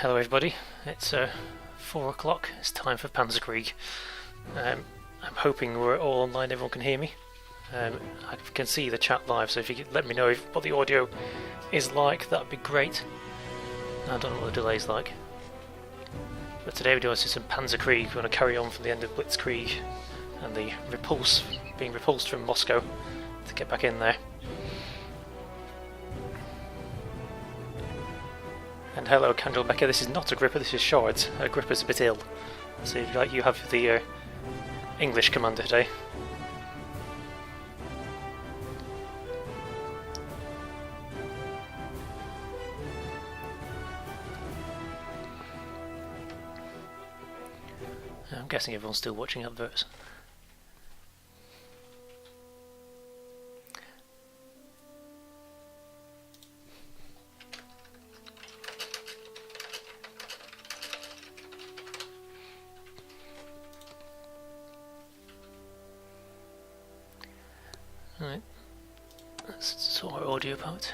Hello everybody, it's 4 o'clock, it's time for Panzerkrieg. I'm hoping we're all online, everyone can hear me. I can see the chat live, so if you could let me know what the audio is like, that'd be great. I don't know what the delay's like. But today we're doing some Panzerkrieg. We're going to carry on from the end of Blitzkrieg and the being repulsed from Moscow to get back in there. And hello, Candle Becca. This is not Agrippa, this is Shards. Agrippa's a bit ill, so you have the English commander today. I'm guessing everyone's still watching adverts. Right, let's sort our audio out.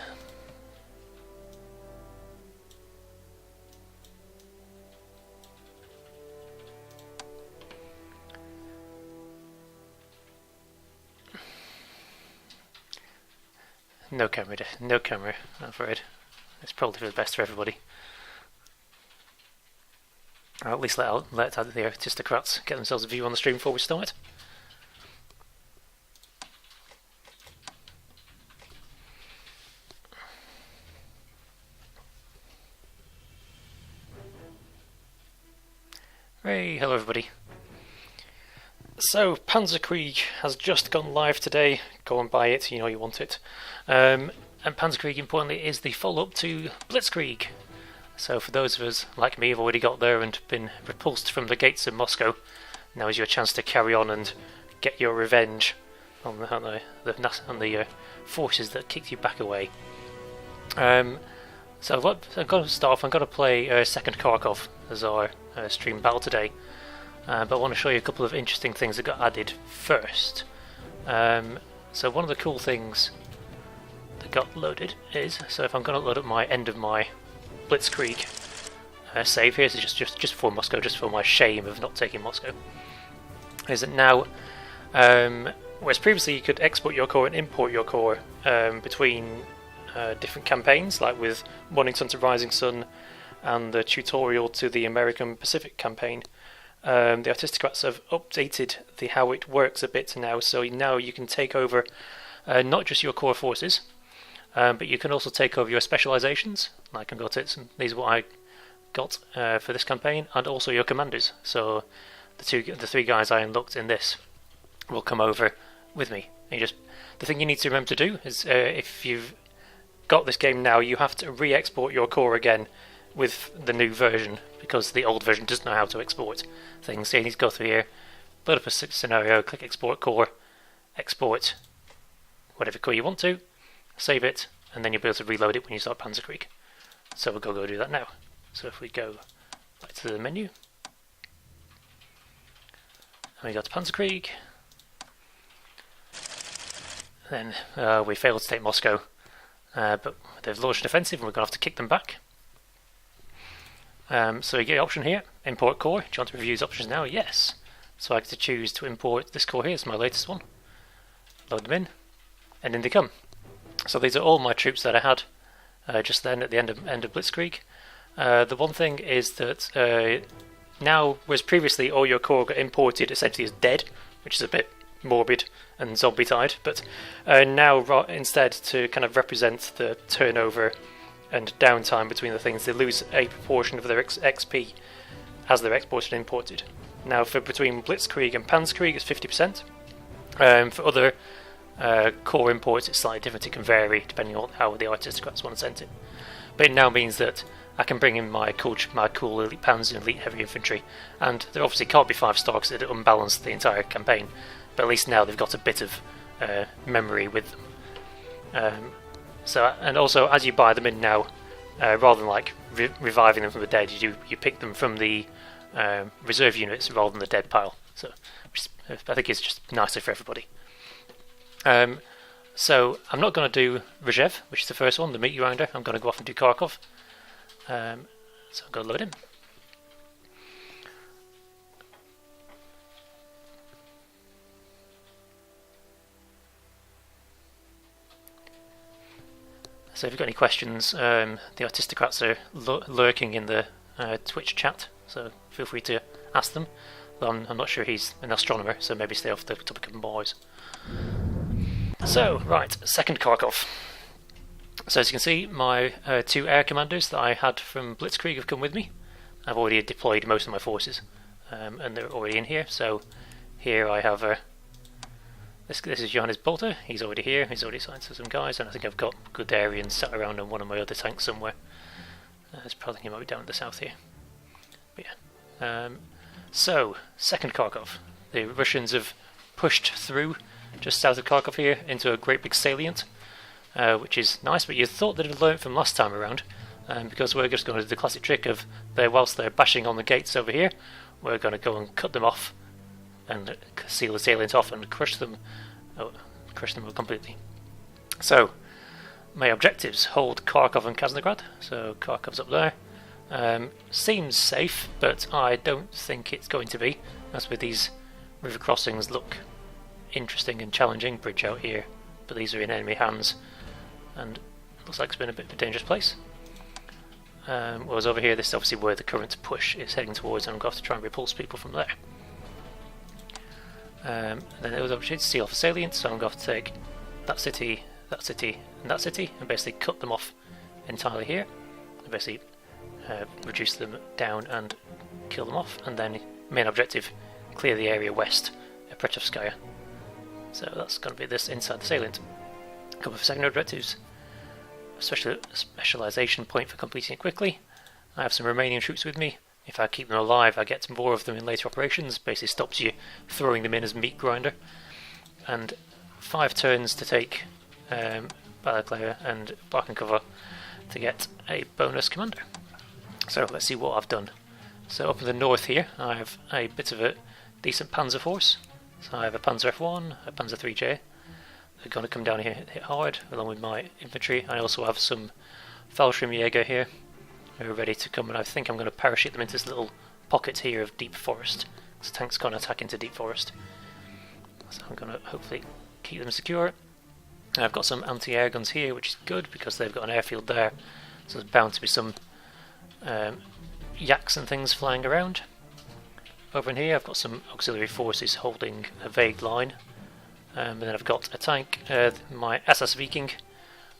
No camera, I'm afraid. It's probably for the best for everybody. Or at least let the aristocrats get themselves a view on the stream before we start. Hey, hello everybody. So, Panzerkrieg has just gone live today. Go and buy it, you know you want it. And Panzerkrieg, importantly, is the follow-up to Blitzkrieg. So for those of us, like me, have already got there and been repulsed from the gates of Moscow, now is your chance to carry on and get your revenge on the forces that kicked you back away. So I'm going to start off, I'm going to play second Kharkov as our stream battle today. But I want to show you a couple of interesting things that got added first. So one of the cool things that got loaded is, so if I'm going to load up my end of my Blitzkrieg save here, so just for Moscow, just for my shame of not taking Moscow, is that now, whereas previously you could export your core and import your core between different campaigns, like with Morning Sun to Rising Sun and the tutorial to the American Pacific campaign, the aristocrats have updated how it works a bit now, so now you can take over not just your core forces, but you can also take over your specializations, like I got it, these are what I got for this campaign, and also your commanders. So the three guys I unlocked in this will come over with me. And the thing you need to remember to do is, if you've got this game now, you have to re-export your core again with the new version, because the old version doesn't know how to export things. So you need to go through here, load up a scenario, click export core, export whatever core you want to, save it, and then you'll be able to reload it when you start Panzerkrieg. So we'll go do that now. So if we go back to the menu, and we go to Panzerkrieg, then we failed to take Moscow, but they've launched an offensive and we're going to have to kick them back. So you get the option here, import core. Do you want to review these options now? Yes. So I get to choose to import this core here, it's my latest one. Load them in, and in they come. So these are all my troops that I had just then at the end of Blitzkrieg. The one thing is that now, whereas previously all your core got imported essentially as dead, which is a bit morbid and zombie-tied, but now instead, to kind of represent the turnover and downtime between the things, they lose a proportion of their XP as they're exported and imported. Now for between Blitzkrieg and Panzerkrieg it's 50%. For other core imports it's slightly different, it can vary depending on how the aristocrats want to send it. But it now means that I can bring in my cool elite Panzer and elite heavy infantry, and there obviously can't be 5-star because it unbalanced the entire campaign, but at least now they've got a bit of memory with them. So, and also as you buy them in now, rather than like reviving them from the dead, you pick them from the reserve units rather than the dead pile. So, which I think is just nicer for everybody. So I'm not going to do Rzhev, which is the first one, the meat grinder. I'm going to go off and do Kharkov. So I'm going to load him. So if you've got any questions, the Artistocrats are lurking in the Twitch chat, so feel free to ask them. Though I'm not sure he's an astronomer, so maybe stay off the topic of boys. So, right, second Kharkov. So as you can see, my 2 air commanders that I had from Blitzkrieg have come with me. I've already deployed most of my forces, and they're already in here. So here I have this is Johannes Bolter. He's already here. He's already signed to some guys, and I think I've got Guderian sat around on one of my other tanks somewhere. It's probably he might be down in the south here. But yeah. So second Kharkov. The Russians have pushed through just south of Kharkov here into a great big salient, which is nice. But you thought they'd have learned from last time around, because we're just going to do the classic trick of whilst they're bashing on the gates over here, we're going to go and cut them off and seal the salient off and crush them completely. So my objectives: hold Kharkov and Krasnograd. So Kharkov's up there. Seems safe, but I don't think it's going to be. As with these river crossings, look interesting and challenging. Bridge out here, but these are in enemy hands, and looks like it's been a bit of a dangerous place. Whereas over here, this is obviously where the current push is heading towards, and I'm going to have to try and repulse people from there. Then there was an opportunity to seal off a salient, so I'm going to have to take that city, and that city, and basically cut them off entirely here, and basically reduce them down and kill them off. And then main objective: clear the area west at Pretovskaya. So that's going to be this inside the salient. A couple of secondary objectives: specialization point for completing it quickly. I have some Romanian troops with me. If I keep them alive, I get more of them in later operations. Basically stops you throwing them in as meat grinder. And 5 turns to take Balaclava and Barkenkova to get a bonus commander. So let's see what I've done. So up in the north here, I have a bit of a decent panzer force. So I have a Panzer F1, a Panzer 3J. They're going to come down here and hit hard, along with my infantry. I also have some Fallschirmjäger here, who are ready to come, and I think I'm going to parachute them into this little pocket here of deep forest. So tanks can't attack into deep forest. So I'm going to hopefully keep them secure. And I've got some anti-air guns here, which is good because they've got an airfield there. So there's bound to be some yaks and things flying around. Over in here I've got some auxiliary forces holding a vague line. And then I've got a tank, my SS Viking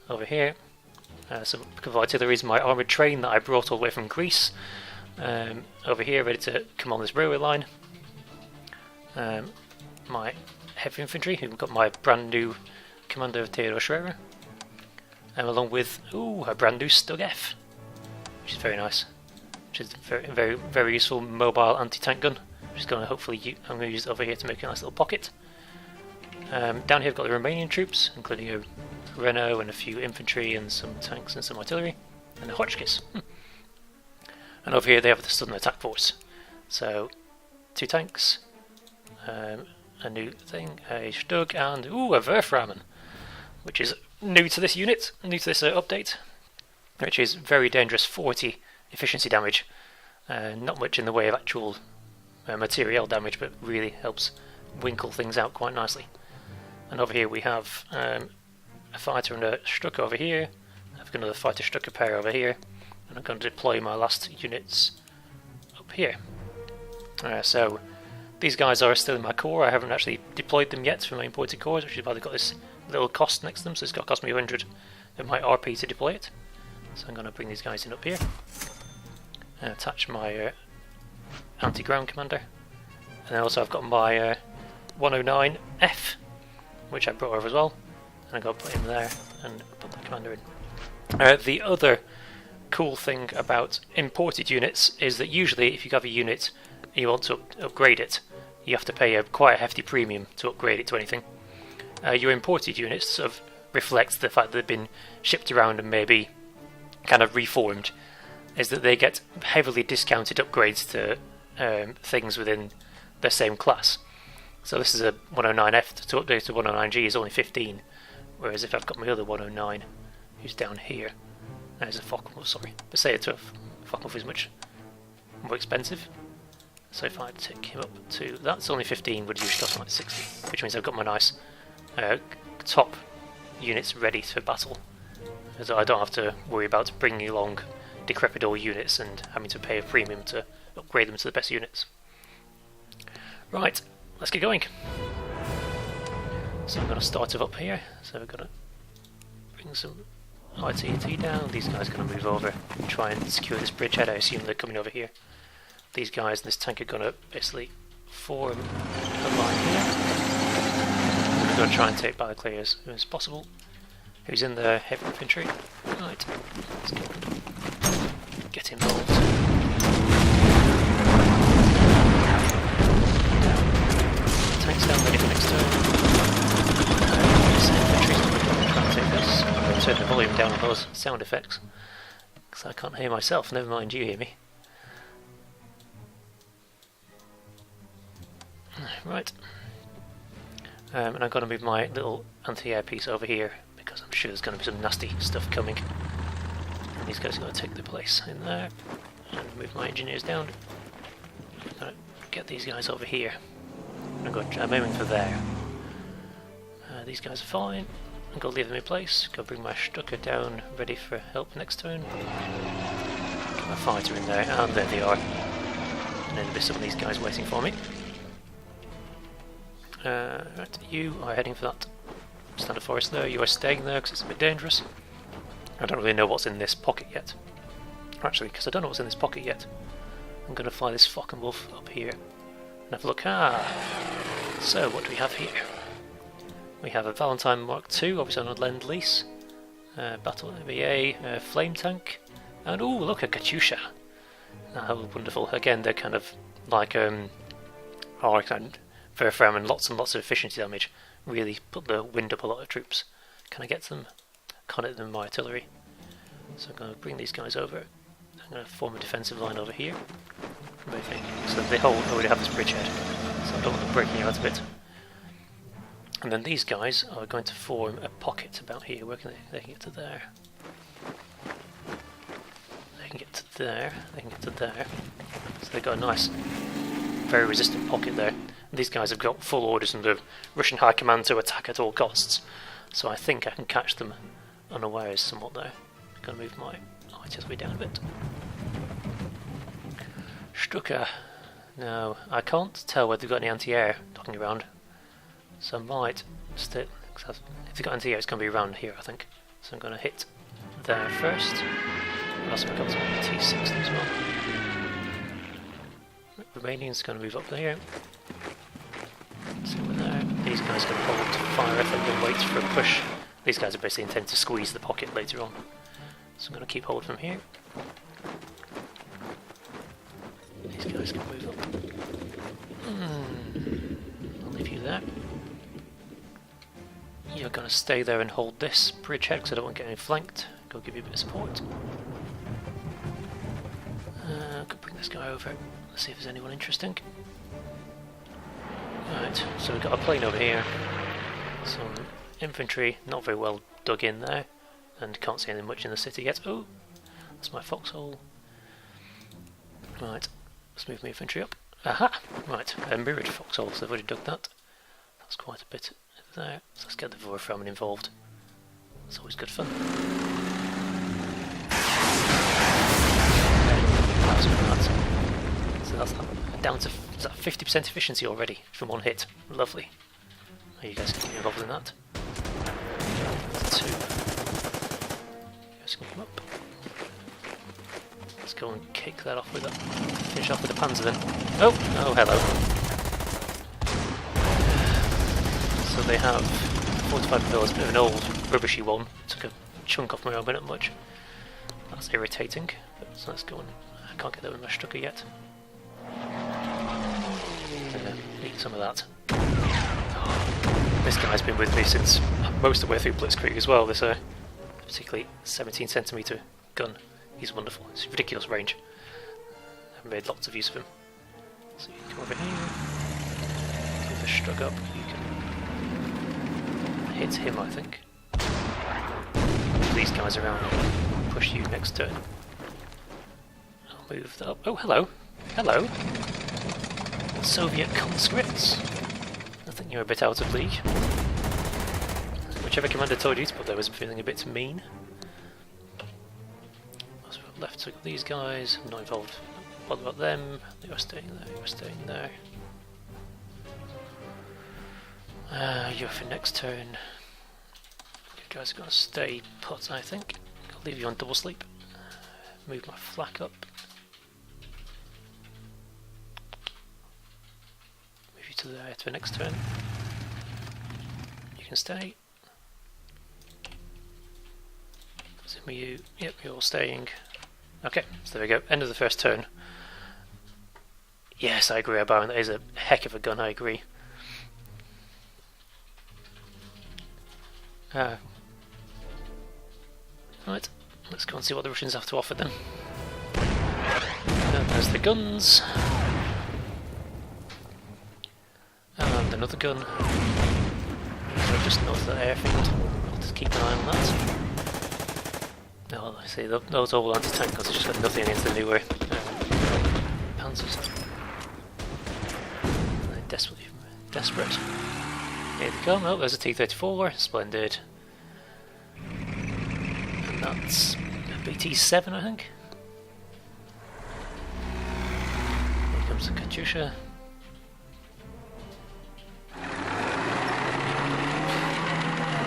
over here. Some artillery is my armoured train that I brought all the way from Greece. Over here, ready to come on this railway line. My heavy infantry, who've got my brand new Commander Theodor Schwerer. Along with a brand new Stug F, which is very nice. Which is very, very, very useful mobile anti-tank gun. Which is going to hopefully I'm going to use it over here to make a nice little pocket. Down here I've got the Romanian troops, including a Renault and a few infantry and some tanks and some artillery, and a Hotchkiss. And over here they have the Southern Attack Force. So 2 tanks, a new thing, a Stug, and a Werfrahmen, which is new to this unit, new to this update, which is very dangerous, 40 efficiency damage. Not much in the way of actual material damage, but really helps winkle things out quite nicely. And over here we have a fighter and a Stuka over here. I've got another fighter Stuka pair over here, and I'm going to deploy my last units up here. So these guys are still in my core. I haven't actually deployed them yet from my imported cores, which is why they've got this little cost next to them. So it's got to cost me 100 of my RP to deploy it. So I'm going to bring these guys in up here and attach my anti-ground commander. And then also I've got my 109F, which I brought over as well. And I'm going to put him there and put the commander in. The other cool thing about imported units is that usually if you have a unit and you want to upgrade it, you have to pay quite a hefty premium to upgrade it to anything. Your imported units sort of reflect the fact that they've been shipped around and maybe kind of reformed, is that they get heavily discounted upgrades to things within the same class. So this is a 109F, to update to 109G is only 15, whereas if I've got my other 109, who's down here, there's a Fokker, but say it's a Kharkov is much more expensive. So if I take him up to... that's only 15, would usually cost like 60, which means I've got my nice top units ready for battle. So I don't have to worry about bringing along decrepit old units and having to pay a premium to upgrade them to the best units. Right, let's get going. So I'm going to start it up here. So we've got to bring some ITT down. These guys are going to move over and try and secure this bridgehead. I assume they're coming over here. These guys and this tank are going to basically form a line here. We're going to try and take battle clear as soon as possible. Who's in the heavy infantry? Right, let's get involved. Tanks down ready for next turn. This infantry's going to try and take this. I'm going to turn the volume down on those sound effects because I can't hear myself, never mind you hear me. Right. And I'm going to move my little anti-air piece over here because I'm sure there's going to be some nasty stuff coming. And these guys are going to take the place in there. And move my engineers down. I'm going to get these guys over here. I'm aiming for there. These guys are fine. I'm going to leave them in place. Go bring my Stuka down, ready for help next turn. Get my fighter in there, and there they are. And then there'll be some of these guys waiting for me. Right, you are heading for that standard forest there. You are staying there because it's a bit dangerous. I don't really know what's in this pocket yet. Actually, because I don't know what's in this pocket yet, I'm going to fly this fucking wolf up here and have a look. So what do we have here? We have a Valentine Mark II, obviously on a Lend-Lease, Battle MBA, Flame Tank, and oh look, a Katyusha. How wonderful. Again, they're kind of like Arc and Verfram and lots of efficiency damage. Really put the wind up a lot of troops. Can I get them? Can't hit them with my artillery. So I'm going to bring these guys over. I'm going to form a defensive line over here. So they already have this bridgehead. So I don't want them breaking out of it. And then these guys are going to form a pocket about here. Where can they can get to there. They can get to there. They can get to there. So they've got a nice, very resistant pocket there. These guys have got full orders from the Russian High Command to attack at all costs, so I think I can catch them unawares somewhat there. I'm going to move my artillery down a bit. Stuka. No, I can't tell whether they've got any anti-air knocking around, so I might still. If they've got anti-air, it's going to be around here, I think. So I'm going to hit there first. I've also got some T60 as well. Romanians going to move up there. So there. These guys can hold fire if and wait for a push. These guys are basically intended to squeeze the pocket later on. So I'm going to keep hold from here. These guys can move up. I'll leave you there. You're going to stay there and hold this bridgehead because I don't want to get any flanked. Go give you a bit of support. I could bring this guy over. Let's see if there's anyone interesting. Right, so we've got a plane over here, some infantry, not very well dug in there, and can't see anything much in the city yet. Oh, that's my foxhole. Right, let's move my infantry up. Aha! Right, a mirrored foxhole, so they've already dug that. That's quite a bit there, so let's get the Vorframen involved. It's always good fun. So that's down to 50% efficiency already from one hit. Lovely. Are you guys can get involved in that? Two. You guys can come up. Let's go and kick that off with that. Finish off with the Panzer then. Oh, hello. So they have 45 villas, a bit of an old rubbishy one. Took a chunk off my arm, but not much. That's irritating. So let's go on. I can't get that with my Stuka yet. Need some of that. This guy's been with me since most of the way through Blitzkrieg as well. This particularly 17cm gun. He's wonderful. It's ridiculous range. I've made lots of use of him. So you come over here. With the Strug up, you can hit him, I think. These guys around push you next turn. I'll move that up. Oh, hello. Hello. Soviet conscripts. I think you're a bit out of league. Whichever commander told you to put there was feeling a bit mean. Left, so these guys. I'm not involved. What about them? You're staying there. You're staying there. You're for next turn. You guys are going to stay put, I think. I'll leave you on double sleep. Move my flak up. Move you to there to the next turn. You can stay. Some of you, yep, you're all staying. Okay, so there we go. End of the first turn. Yes, I agree, Baron. That is a heck of a gun, I agree. Right, let's go and see what the Russians have to offer then. And there's the guns. And another gun. So just north of the airfield. I'll just keep an eye on that. Oh, I see, those all anti-tank guns have just got nothing against the newer Panzers. They're desperate. Here they come. Oh, there's a T-34. Splendid. And that's a BT-7, I think. Here comes the Katyusha. I'm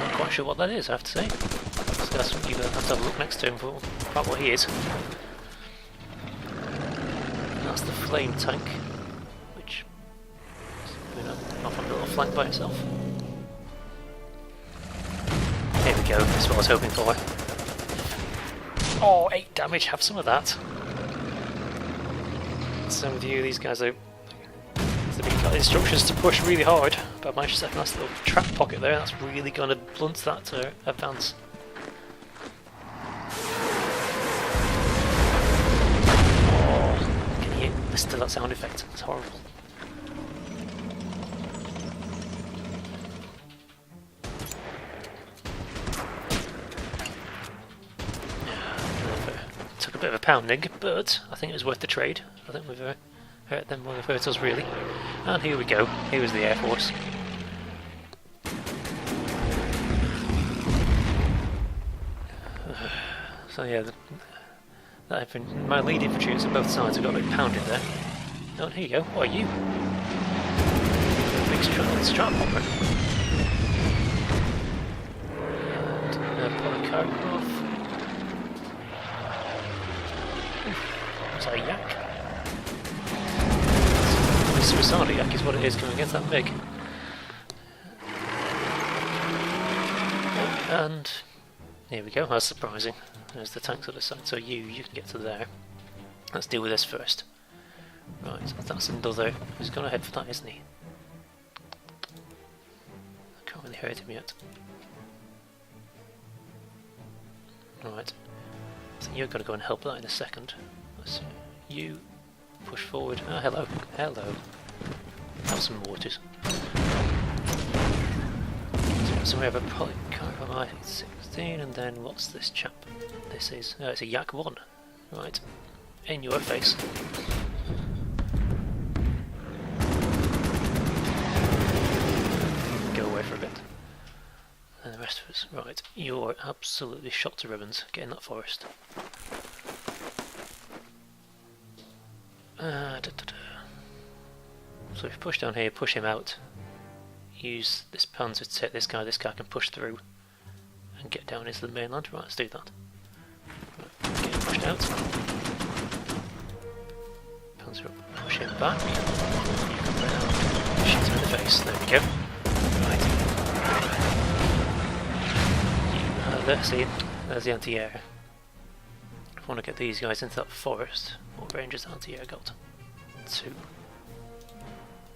not quite sure what that is, I have to say. So that's what you're going to have a look next to him for quite what he is. And that's the flame tank, which is off on a little flank by itself. Here we go, that's what I was hoping for. Oh, 8 damage, have some of that. Some of you, these guys are... They've been got instructions to push really hard, but I managed to set a nice little trap pocket there, and that's really going to blunt that advance. Oh, can you listen to that sound effect? It's horrible. Took a bit of a pounding, but I think it was worth the trade. I think we've hurt them more than they've hurt us, really. And here we go. Here was the Air Force. So yeah, my lead infantry on both sides have got a bit pounded there. Oh, here you go. What are you? Big strap popper. And Kharkov. Is that a yak? Suicidal yak is what it is coming against that big. And here we go, that's surprising. There's the tanks on the side, so you can get to there. Let's deal with this first. Right, that's another. He's gonna head for that, isn't he? I can't really hurt him yet. Right. I think you're gonna go and help that in a second. Let's see. You push forward. Ah, hello. Hello. Have some mortars. So we have a Kharkov I-16, and then what's this chap? This is, it's a Yak 1. Right. In your face. Go away for a bit. And the rest of us. Right. You're absolutely shot to ribbons. Get in that forest. So if you push down here, push him out. Use this Panzer to take this guy can push through and get down into the mainland. Right, let's do that. Right, get him pushed out. Panzer up, push him back. Shoot him in the face, there we go. Right. See, there's the anti-air. If I want to get these guys into that forest, what range has anti-air got? 2.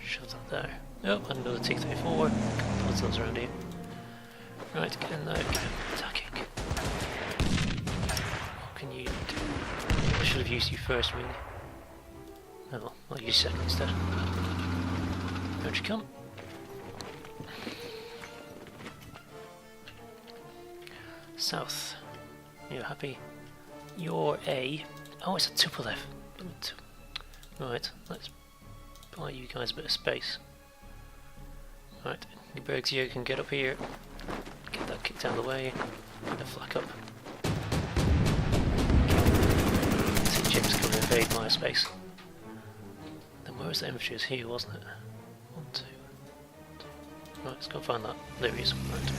Shove that there. Oh, and another T-34. Lots of those around here. Right, get in there, get attacking. What can you do? I should have used you first, really. Oh well, I'll use you second instead. Where'd you come? South. You're happy? You're a... Oh, it's a Tupolev. Right, let's buy you guys a bit of space. Right, your bergs here can get up here, get that kicked out of the way, get the flak up. See Jim's going to invade my space. Then where was the infantry? It was here, wasn't it? 1, 2. Right, let's go find that. There he is. Right.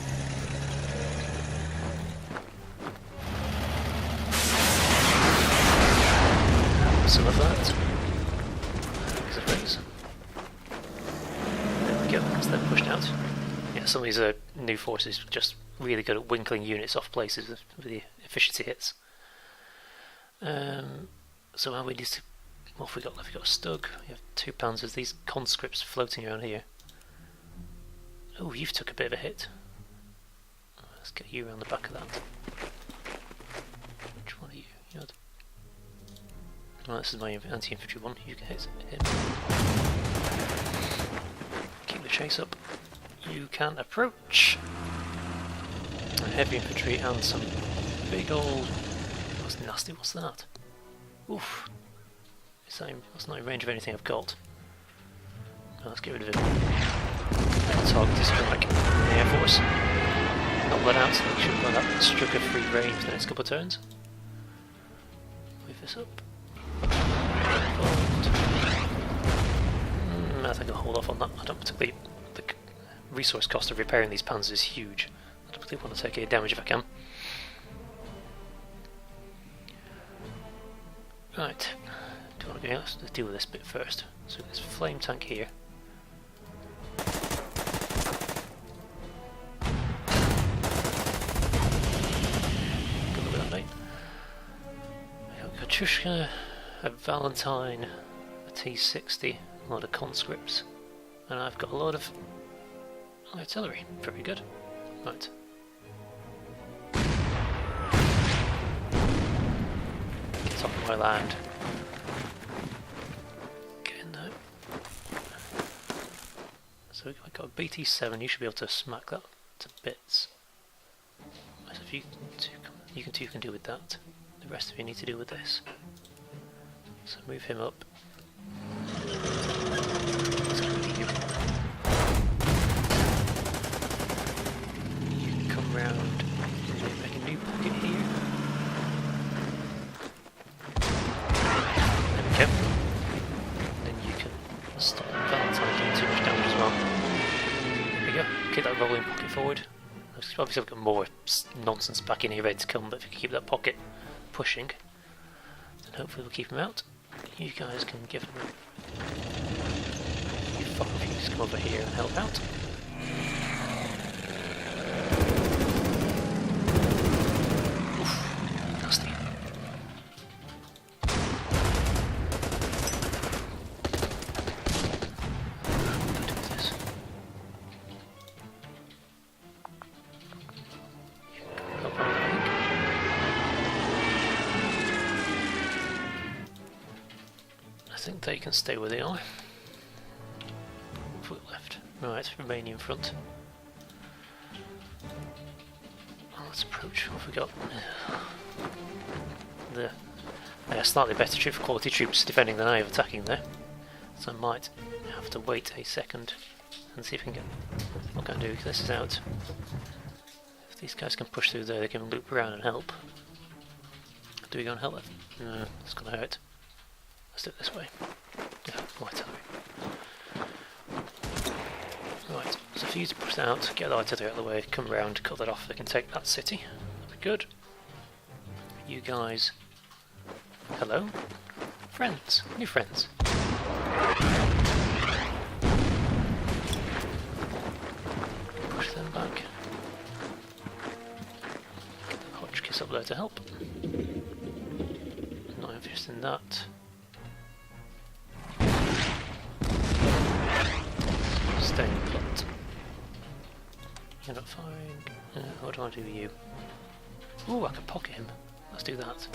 Some of that. Here's a phase. There we go, that's them pushed out. Yeah, some of these new forces are just really good at winkling units off places with the efficiency hits. So how we need to... What have we got left? We've got a Stug, we have 2 Panzers, these conscripts floating around here. Oh, you've took a bit of a hit. Let's get you around the back of that. Which one are you? You're the... Oh, this is my anti-infantry one. You can hit him. Keep the chase up. You can approach. Heavy infantry and some big old... That's nasty. What's that? Oof. That's not in range of anything I've got. No, let's get rid of him. Target to strike in the Air Force. Not let out, so we should run that struck of free range the next couple of turns. Move this up. I think I'll hold off on that. I don't particularly... The resource cost of repairing these panzers is huge. I don't particularly want to take any damage if I can. Right. Do you want to go? Let's deal with this bit first. So this flame tank here. Good luck with that, mate. We've got Katushka, a Valentine, a T-60, a lot of conscripts, and I've got a lot of artillery. Very good. Right. Get off my land. Get in there. So we've got a BT-7, you should be able to smack that to bits. So if you two can deal with that. The rest of you need to deal with this. So move him up. You can come round and make a new pocket here. There we go. Then you can stop Valentine doing too much damage as well. There we go. Keep that rolling pocket forward. Obviously I've got more nonsense back in here ready to come, but if you can keep that pocket pushing, then hopefully we'll keep him out. You guys can give him a... You fuck off, you just come over here and help out. Oof, nasty. What do I do with this? You can help out, I think. I think they can stay where they are. Foot left. Right, Romanian front. Oh, let's approach. What have we got? The slightly better troop for quality troops defending than I have attacking there. So I might have to wait a second and see if we can get... What can I do? This is out. If these guys can push through there, they can loop around and help. Do we go and help them? No, it's going to hurt. Let's do it this way. Yeah, artillery. Right, so for you to push out, get the artillery out of the way, come round, cut that off, they can take that city. That'll be good. You guys... Hello? Friends. New friends. Push them back. Get the Hotchkiss up there to help. Not interested in that. Staying put. You're not firing. What do I do with you? Ooh, I can pocket him. Let's do that.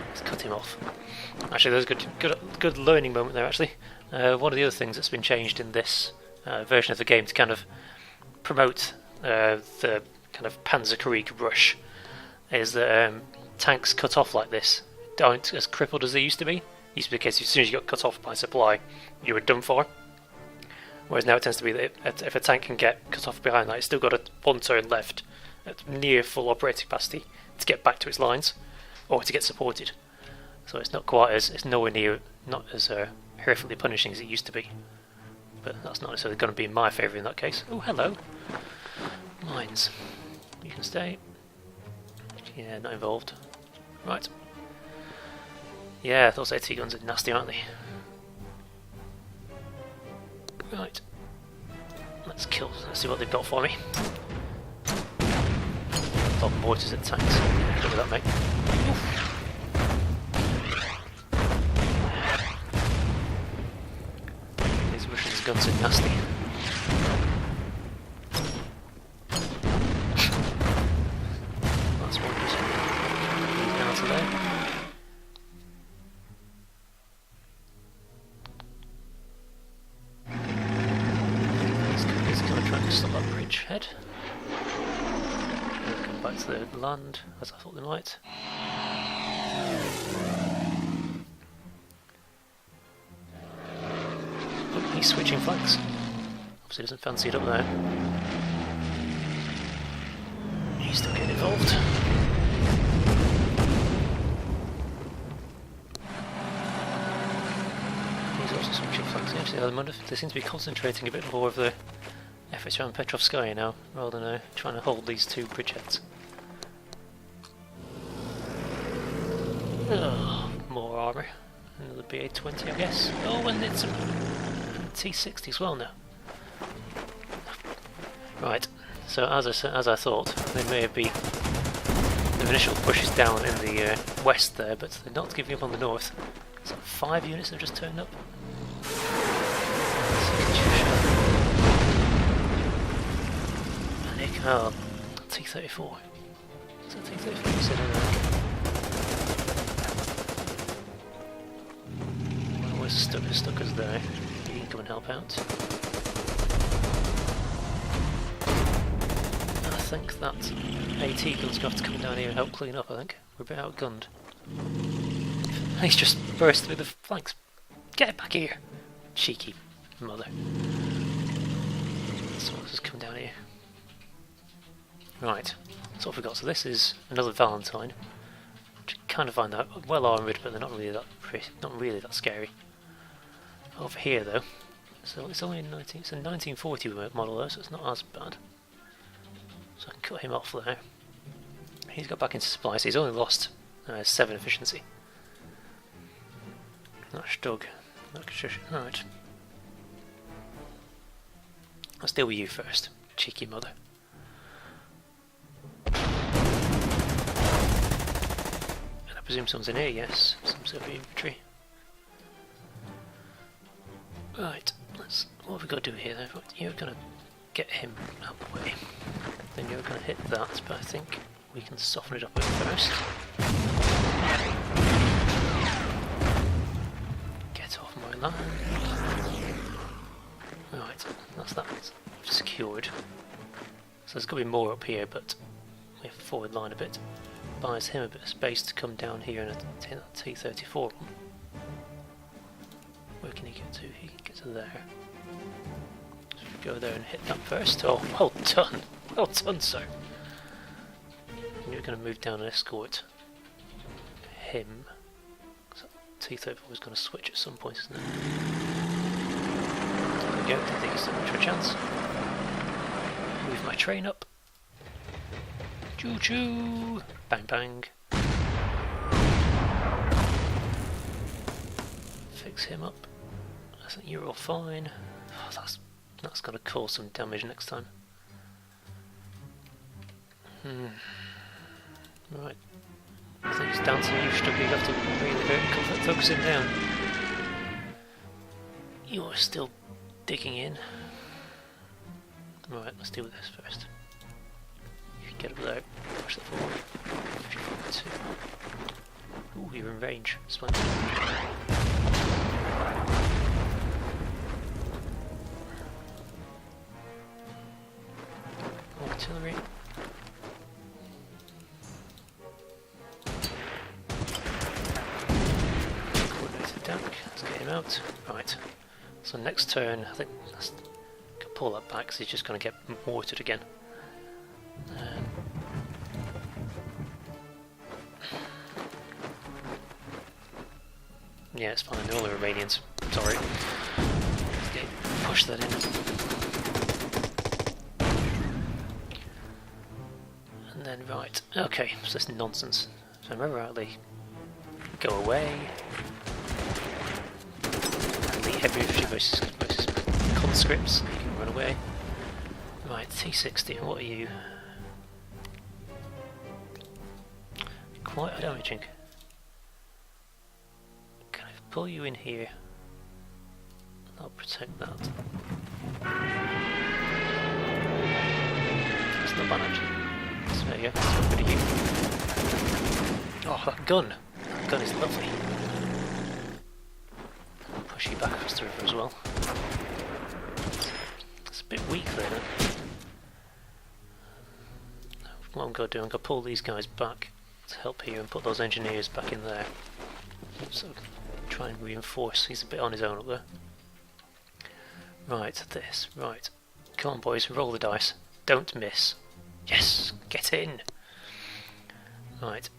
Let's cut him off. Actually, there's a good learning moment there. Actually, one of the other things that's been changed in this version of the game to kind of promote the kind of Panzerkrieg rush is that tanks cut off like this aren't as crippled as they used to be. Used to be the case as soon as you got cut off by supply, you were done for. Whereas now it tends to be that if a tank can get cut off behind that, it's still got one turn left at near full operating capacity to get back to its lines, or to get supported. So it's not quite as, it's nowhere near, not as horrifically punishing as it used to be. But that's not necessarily going to be in my favour in that case. Oh, hello! Mines. You can stay. Yeah, not involved. Right. Yeah, those AT guns are nasty, aren't they? Right. Let's see what they've got for me. Oh, mortars and tanks. Look at that, mate. Oof. These Russians' guns are nasty. That's one just down to there. He's going to try and stop that bridge head. They'll come back to the land, as I thought they might. Oh, he's switching flanks. Obviously doesn't fancy it up there. He's still getting involved. He's also switching flanks. Actually, they seem to be concentrating a bit more of the efforts around Petrovskaya now, rather than trying to hold these two bridgeheads. Oh, more armour. Another BA-20, I guess. Oh, and it's a T-60 as well now. Right, so as I thought, they may have been the initial pushes down in the west there, but they're not giving up on the north. So 5 units have just turned up. Oh, T-34. Is that T-34 you said earlier? Where's Stucker's there? He can come and help out. I think that AT gun's going to have to come down here and help clean up, I think. We're a bit outgunned. He's just burst through the flanks. Get it back here! Cheeky mother. So let's just come down here. Right, so what we've got. So this is another Valentine, which I kind of find that well armoured, but they're not really that scary. Over here though, so it's only it's a 1940 model though, so it's not as bad. So I can cut him off there. He's got back into supply, so he's only lost 7 efficiency. Not Stug. Right. Let's deal with you first, cheeky mother. I presume someone's in here, yes. Some Soviet infantry. Right, what have we got to do here though? You're going to get him out of the way. Then you're going to hit that, but I think we can soften it up a bit first. Get off my line. Right, that's that secured. So there's got to be more up here, but we have to forward line a bit. Buys him a bit of space to come down here and take that T-34 on. Where can he get to? He can get to there. So we go there and hit that first. Oh, well done! Well done, sir! And you're going to move down and escort him. So T-34 is going to switch at some point, isn't it? There we go, didn't think it's so much of a chance. Move my train up. Choo choo! Bang bang. Fix him up. I think you're all fine. Oh, that's gonna cause some damage next time. Right. I think it's down to you, Stucky. You have to really focus him down. You are still digging in. Right, let's deal with this first. Get up there, push that forward. Ooh, you're in range. Splendid. Artillery. Coordinated out. Right. So next turn, I think I can pull that back because he's just going to get mortared again. Yeah, it's fine. They're all the Romanians. Sorry. Okay, push that in. And then right. Okay, so this is nonsense. If I remember rightly, go away. Elite heavy infantry versus conscripts. You can run away. Right, T60. What are you? Quite damaging. Can I pull you in here? I'll protect that. That's not bad actually. So there you go. That's good of you. Oh, that gun! That gun is lovely. I'll push you back across the river as well. It's a bit weak there, though. What I'm going to do, I'm going to pull these guys back to help here and put those engineers back in there. So try and reinforce. He's a bit on his own up there. Right, this. Right. Come on, boys, roll the dice. Don't miss. Yes! Get in! Right.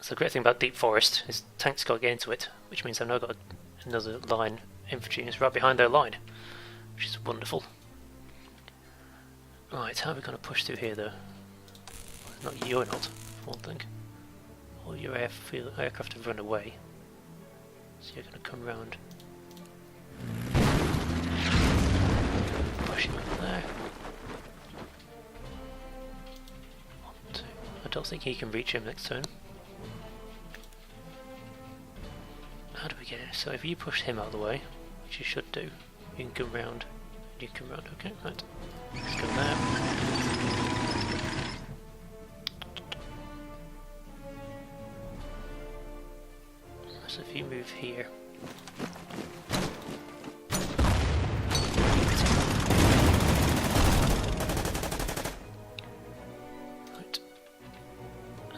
So the great thing about Deep Forest is tanks got to get into it, which means I've now got another line infantry and it's right behind their line, which is wonderful. Right, how are we going to push through here though? Not you're not, for one thing. All your aircraft have run away, so you're going to come round. Push him over there. 1, 2. I don't think he can reach him next turn. How do we get it? So if you push him out of the way, which you should do, you can come round. You can come round. Okay, right. Let's go there. So if you move here. Right.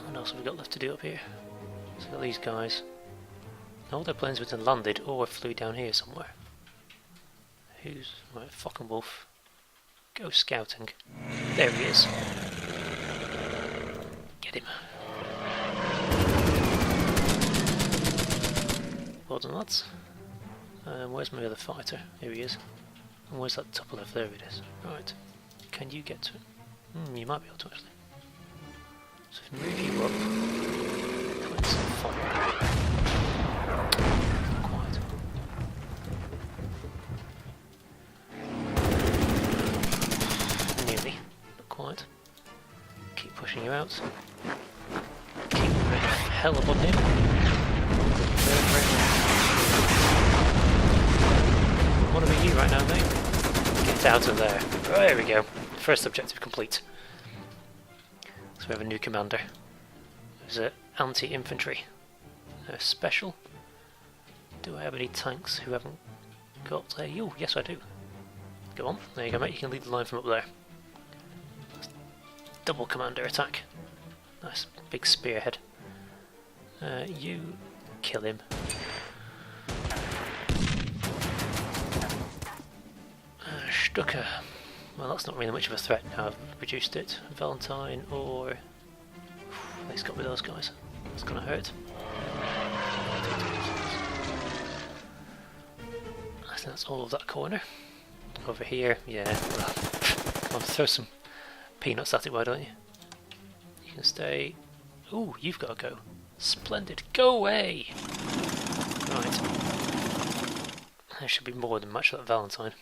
What else have we got left to do up here? So we've got these guys. All their planes were landed or flew down here somewhere. Who's... right, fucking wolf. Go scouting. There he is. Get him. Well done, lads. Where's my other fighter? Here he is. And where's that top left? There it is. Right. Can you get to it? You might be able to actually. So if I move you up, put some fire. Quiet. Nearly. Not quite. Keep pushing you out. Keep the hell up on him. What are you right now, mate? Get out of there. Oh, there we go. First objective complete. So we have a new commander. There's an anti-infantry. Special. Do I have any tanks who haven't got there? You? Yes, I do. Go on. There you go, mate. You can lead the line from up there. Double commander attack. Nice. Big spearhead. You kill him. Stucker. Well, that's not really much of a threat now. I've reduced it. Valentine or... he's got with those guys. It's gonna hurt. I think that's all of that corner. Over here, yeah. I'll throw some peanuts at it, why don't you? You can stay. Ooh, you've got to go. Splendid. Go away! Right. There should be more than much of that Valentine.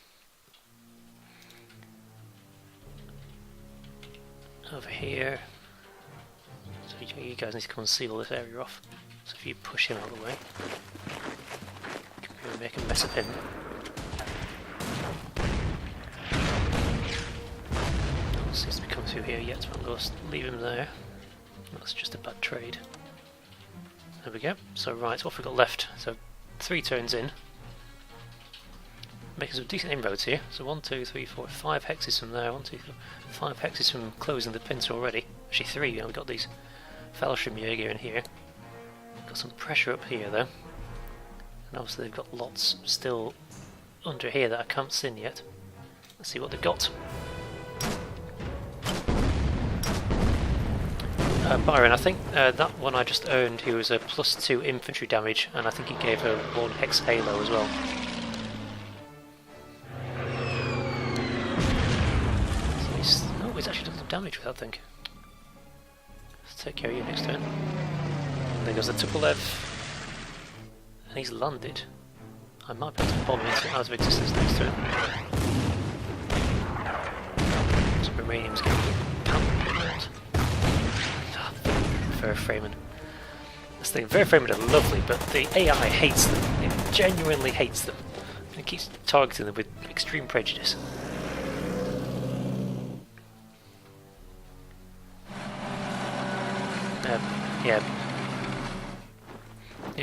Over here. So you guys need to come and seal this area off. So if you push him out of the way, you can really make a mess of him. No one seems to be coming through here yet, but I'm going to leave him there. That's just a bad trade. There we go. So right, what have we got left? So 3 turns in. Making some decent inroads here. So 1, 2, 3, 4, 5 hexes from there. 1, 2, 3, 5 hexes from closing the pincer already. Actually 3, you know, we've got these Fellowship Jaeger in here. Got some pressure up here though. And And obviously they've got lots still under here that I can't see yet. Let's see what they've got. Byron, I think that one I just earned, he was a +2 infantry damage, and I think he gave her 1 hex halo as well. So he's actually done some damage with that thing. Let's take care of you next turn. And there goes the Tupolev, and he's landed. I might be able to bomb him out of existence next turn. Some Romanians getting pampered. Verframen. This thing, Verframen are lovely, but the AI hates them. It genuinely hates them. And it keeps targeting them with extreme prejudice. Yeah,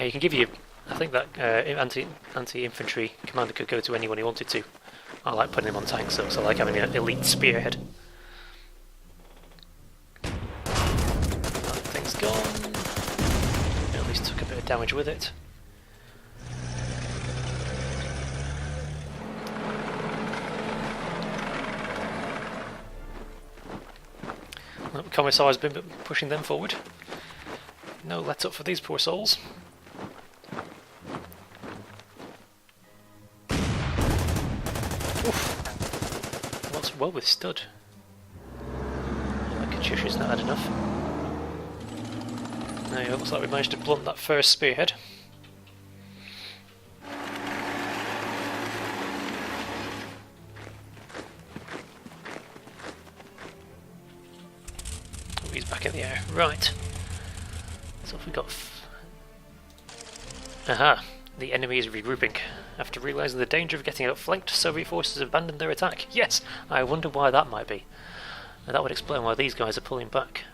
you can give you. I think that anti-infantry commander could go to anyone he wanted to. I like putting him on tanks, so I like having an elite spearhead. That thing's gone. At least took a bit of damage with it. Well, Commissar's been pushing them forward. No let up for these poor souls. Oof. What's well withstood? That Katyusha's not had enough. There you go, looks like we managed to blunt that first spearhead. Oh, he's back in the air. Right. So if we got... Aha! The enemy is regrouping. After realising the danger of getting outflanked, Soviet forces abandoned their attack. Yes! I wonder why that might be. Now that would explain why these guys are pulling back.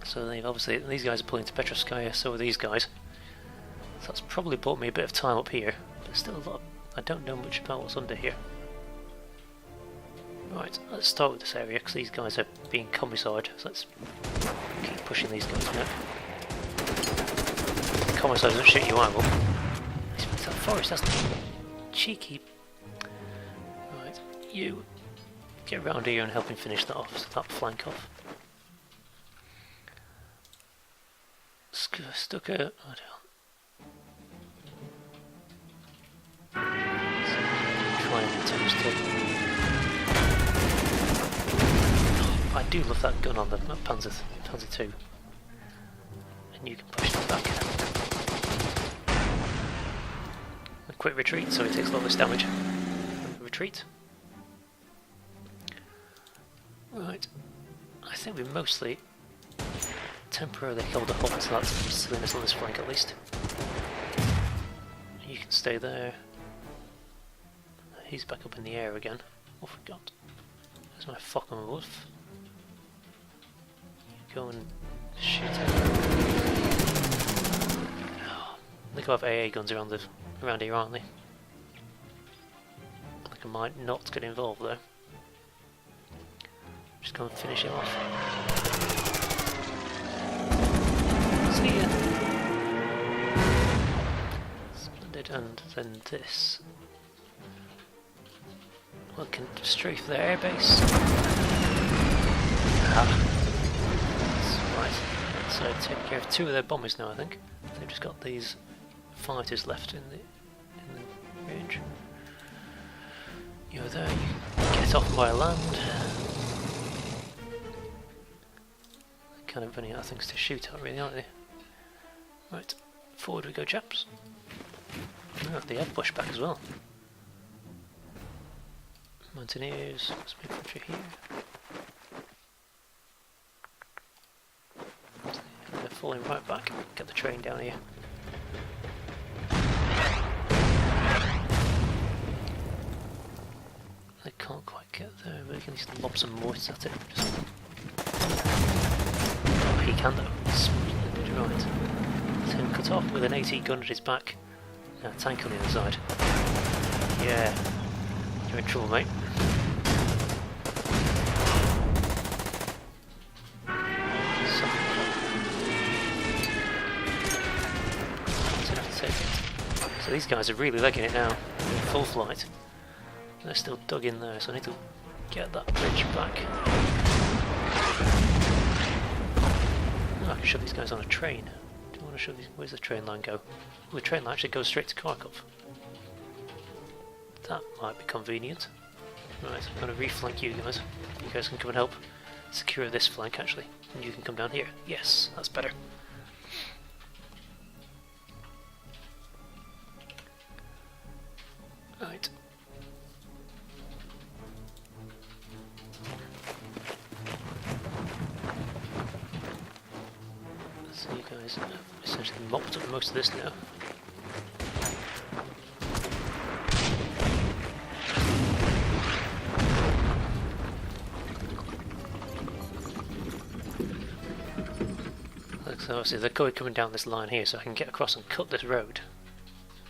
So they've obviously... These guys are pulling to Petrovskaya, so are these guys. So that's probably bought me a bit of time up here. But still a lot of, I don't know much about what's under here. Right, let's start with this area, because these guys are being commissarred. So let's keep pushing these guys now. The commissar doesn't shoot you, I will. It's that forest, that's cheeky. Right, you get around here and help him finish that off, so that flank off. Stuka, I don't. Try and attempt to. I do love that gun on the Panzer 2. And you can push them back. A quick retreat, so he takes a lot less damage. Retreat. Right. I think we mostly temporarily held a halt to that silliness on this flank at least. You can stay there. He's back up in the air again. What have we got? There's my fucking wolf. Go and shoot him. Oh, they could have AA guns around here, aren't they? Like I might not get involved though. Just go and finish him off. See ya. Splendid, and then this. Well, can strafe their airbase. Ah. Right, so take care of 2 of their bombers now, I think. They've just got these fighters left in the range. You're there, you can get off by land. They're kind of running out of things to shoot at, really, aren't they? Right, forward we go, chaps. Oh, they have pushed back as well. Mountaineers, let's move infantry here. They're falling right back. Get the train down here. They can't quite get there, but they can just lob some mortars at it. Oh, he can though. Splendid, right. So him cut off with an AT gun at his back. Now tank on the other side. Yeah. You're in trouble, mate. So these guys are really legging it now, in full flight. They're still dug in there, so I need to get that bridge back. Oh, I can shove these guys on a train. Do I want to shove these? Where's the train line go? Well, the train line actually goes straight to Kharkov. That might be convenient. Right, I'm going to reflank you guys. You guys can come and help secure this flank actually. And you can come down here. Yes, that's better. Right. So you guys have essentially mopped up most of this now. So obviously they're coming down this line here, so I can get across and cut this road.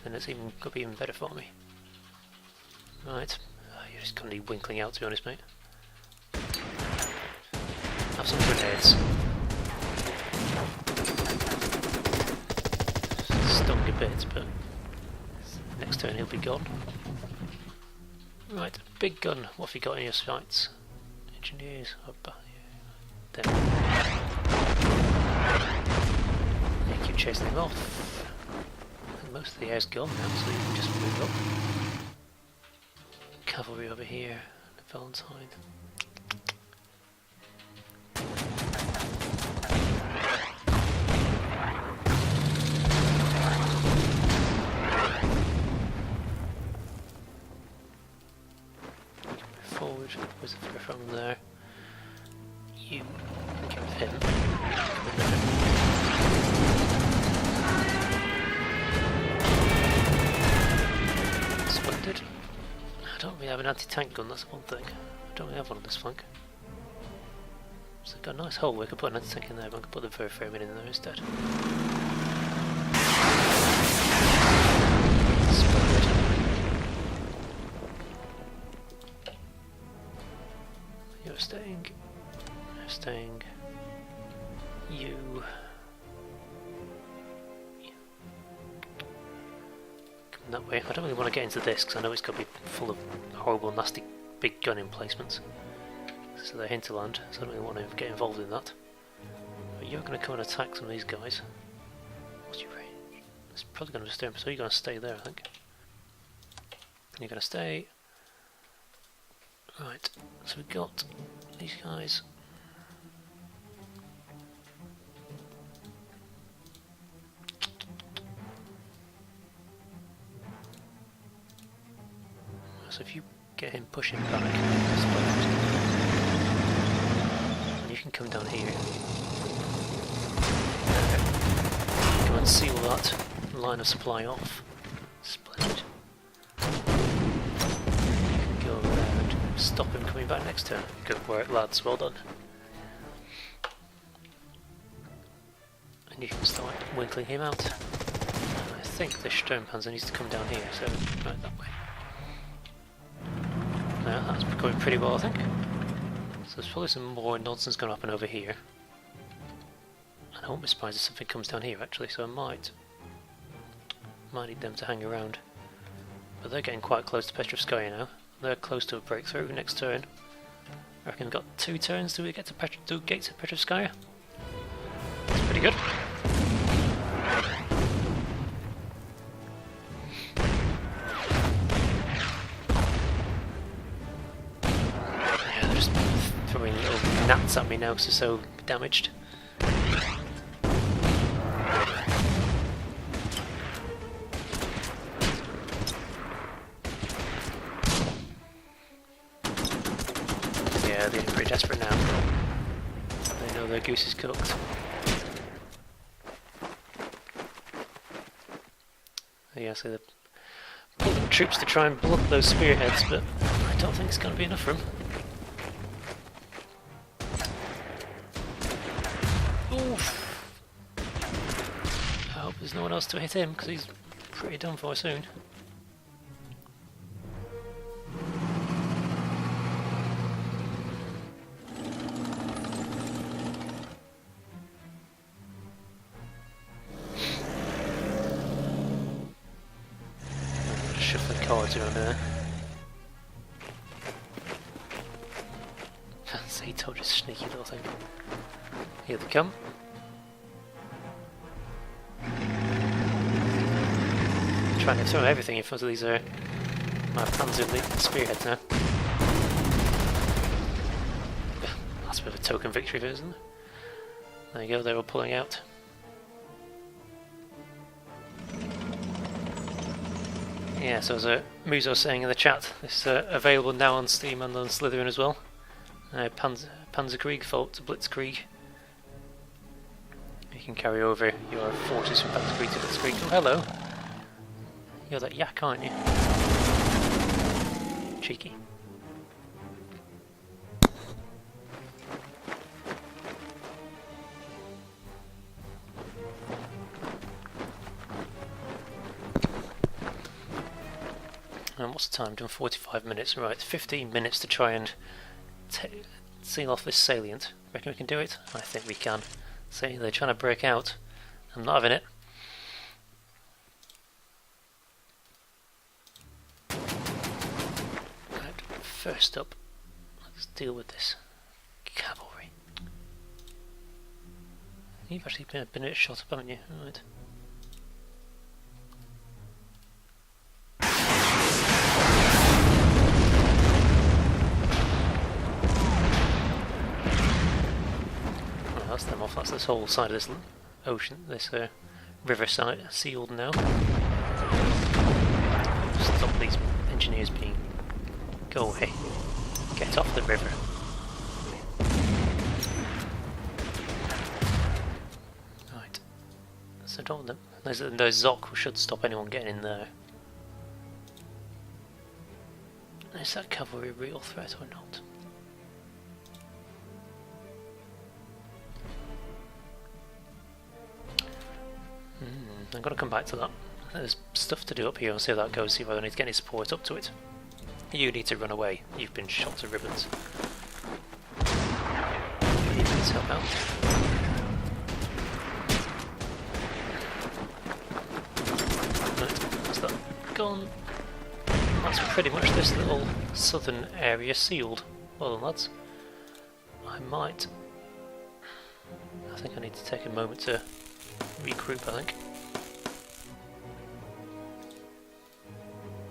And it's could be even better for me. Right, you're just gonna need winkling out, to be honest, mate. Have some grenades. Stung a bit, but next turn he'll be gone. Right, big gun. What have you got in your sights? Engineers. There. Yeah, keep chasing him off. And most of the air's gone now, so you can just move up. Cavalry over here, the Valentine. Forward, where's the figure from there? You give him. Splendid. I don't really have an anti-tank gun, that's one thing. I don't really have one on this flank. So I've got a nice hole where I could put an anti-tank in there, but I could put the Verframe in there instead. Splendid. You're staying. You're staying. You. That way. I don't really want to get into this because I know it's going to be full of horrible, nasty, big gun emplacements. So they're hinterland, so I don't really want to get involved in that. But you're going to come and attack some of these guys. What's your range? It's probably going to stay, so you're going to stay there, I think. You're going to stay. Right, so we've got these guys. So if you get him pushing back, and you can come down here. Come and seal that line of supply off. Splendid. You can go over there and stop him coming back next turn. Good work, lads, well done. And you can start winkling him out. And I think this Sturmpanzer needs to come down here, so right that way. Now that's going pretty well, I think. So there's probably some more nonsense going to happen over here. And I won't be surprised if something comes down here actually, so I might need them to hang around. But they're getting quite close to Petrovskaya now. They're close to a breakthrough next turn. I reckon we've got 2 turns till we get to Petrovskaya. That's pretty good. Throwing little gnats at me now because they're so damaged. Yeah, they're pretty desperate now. They know their goose is cooked. Yeah, so they're pulling troops to try and blunt those spearheads, but I don't think it's going to be enough for them. Oof. I hope there's no one else to hit him because he's pretty done for soon. cards around there. See, told you, sneaky little thing. Here they come. Trying to throw everything in front of these my Panzerkrieg spearheads now. That's a bit of a token victory there, isn't it? There you go, they're all pulling out. Yeah, so as Muzo was saying in the chat, it's available now on Steam and on Slytherin as well. Panzerkrieg, Blitzkrieg. You can carry over your forces from Panzerkrieg to Blitzkrieg. Oh, hello! You're that yak, aren't you? Cheeky. And what's the time? Done 45 minutes. Right, 15 minutes to try and seal off this salient. Reckon we can do it? I think we can. See, they're trying to break out. I'm not having it. Right, first up, let's deal with this cavalry. You've actually been a bit shot up, haven't you? Right. That's them off. That's this whole side of this ocean, this river side sealed now. Stop these engineers being. Go away. Get off the river. Right. So don't them. Those Zok should stop anyone getting in there. Is that cavalry a real threat or not? I'm going to come back to that. There's stuff to do up here. I'll see how that goes, see whether I need to get any support up to it. You need to run away. You've been shot to ribbons. You need to help out. Right, that's that gone. That's pretty much this little southern area sealed. Well done, lads. I think I need to take a moment to regroup, I think.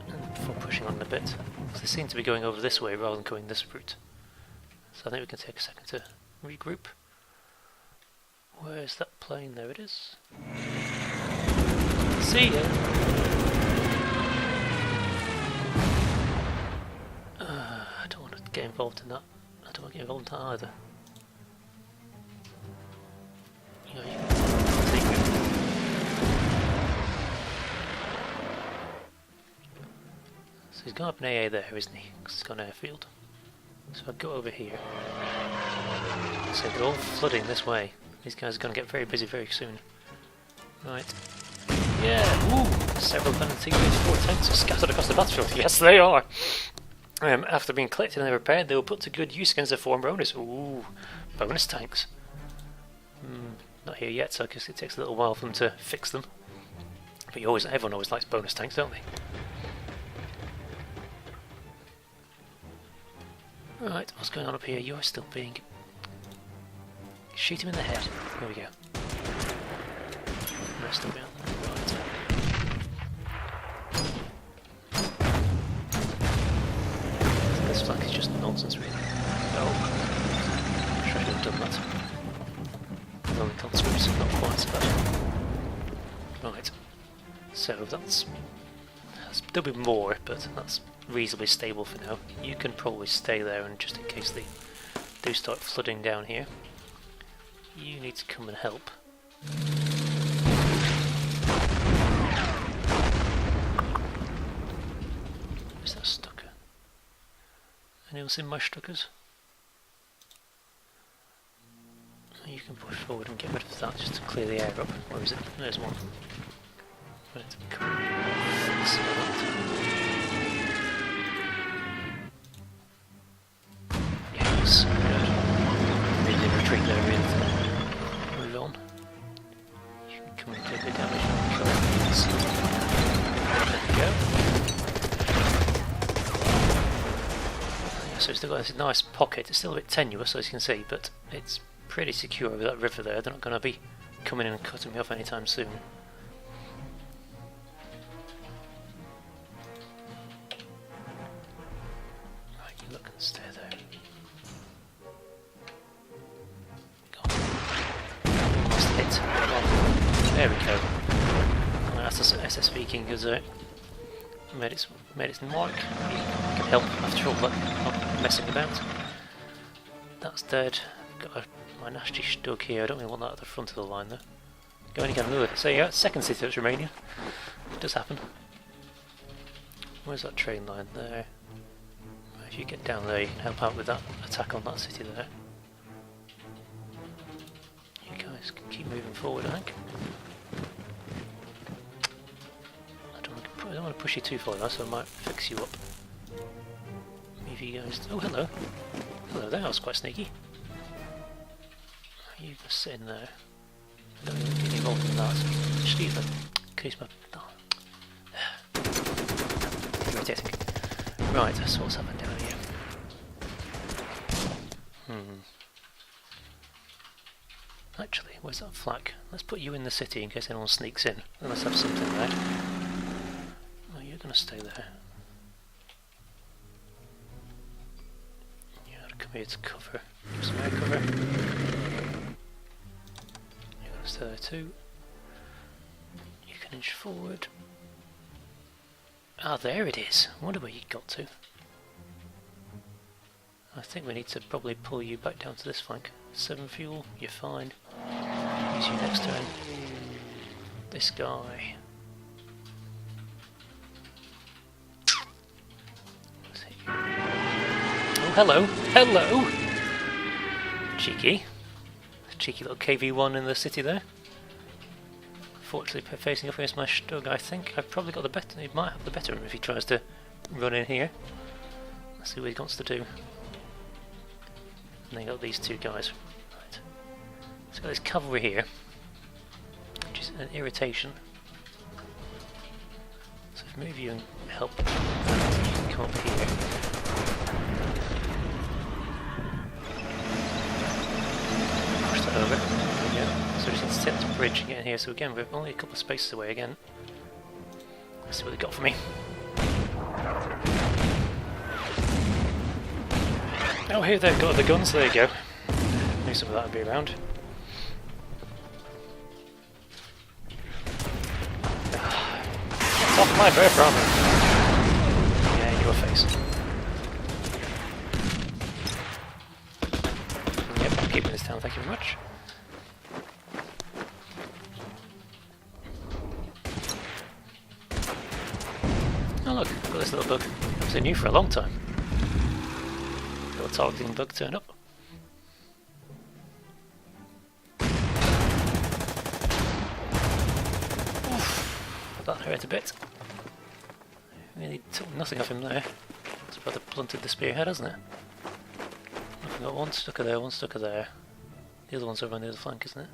And before pushing on a bit, because they seem to be going over this way rather than going this route. So I think we can take a second to regroup. Where's that plane? There it is. See ya! I don't want to get involved in that. I don't want to get involved in that either. You know, so he's got up an AA there, isn't he? Because he's got an airfield. So I'll go over here. So they're all flooding this way. These guys are going to get very busy very soon. Right. Yeah! Ooh! Several penalty grade 4 tanks are scattered across the battlefield. Yes, they are! After being collected and repaired, they will put to good use against their foreign bonus. Ooh! Bonus tanks. Not here yet, so I guess it takes a little while for them to fix them. But everyone always likes bonus tanks, don't they? Right, what's going on up here? You are still being... Shoot him in the head. There we go. No, still behind there. Right. This flank is just nonsense, really. Oh. I should have done that. Only conscripts, not quite so bad. Right. So there'll be more, but that's reasonably stable for now. You can probably stay there, and just in case they do start flooding down here, you need to come and help. Is that stucker? Anyone seen my stuckers? You can push forward and get rid of that just to clear the air up. Where is it? There's one. Right, come on. Yes, good. They did retreat there with. Move on. You can come and do a bit of damage. There we go. So it's still got this nice pocket. It's still a bit tenuous, as you can see, but it's pretty secure with that river there. They're not going to be coming in and cutting me off anytime soon. Right, you look and stay there. Go on. Lost hit. Come on. There we go. Right, that's the SSV King who's made its mark. You can help after all that, not messing about. That's dead. Got my nasty stug here. I don't really want that at the front of the line though. Going again, look. So yeah, second city that's Romania. It does happen. Where's that train line there? If you get down there, you can help out with that attack on that city there. You guys can keep moving forward, I think. I don't want to push you too far now, so I might fix you up. Move you guys. Oh, hello. Hello there, that was quite sneaky. You just sit in there. I don't really get involved in that. Just use the case my. Oh. Irritating. Right, that's what's happened down here. Actually, where's that flag? Let's put you in the city in case anyone sneaks in. And let's have something there. Oh, you're going to stay there. You gotta come here to cover. Give some air cover. You're going to stay there too. You can inch forward. Ah, there it is. I wonder where you got to. I think we need to probably pull you back down to this flank. 7 fuel, you're fine. Use you next turn. This guy. Oh, hello! Hello! Cheeky. Cheeky little KV-1 in the city there. Fortunately, facing up against my Stug, I think I've probably got the better. He might have the better room if he tries to run in here. Let's see what he wants to do. And then got these two guys. Right. So got this cavalry here, which is an irritation. So if I move you and help, you can come up here. Push that over. There we go. So we just need to take this bridge and get in here. So again, we're only a couple of spaces away again. Let's see what they got for me. Oh, here they've got the guns, there you go. Knew some of that would be around. Get off my burp armor! Yeah, in your face. Yep, I'm keeping this down, thank you very much. Oh look, I've got this little bug. I've seen you for a long time. Little targeting bug turn up. Oof, that hurt a bit. Really took nothing off him there. It's rather blunted the spearhead, hasn't it? I've got one stucker there, one stucker there. The other one's over on the other flank, isn't it?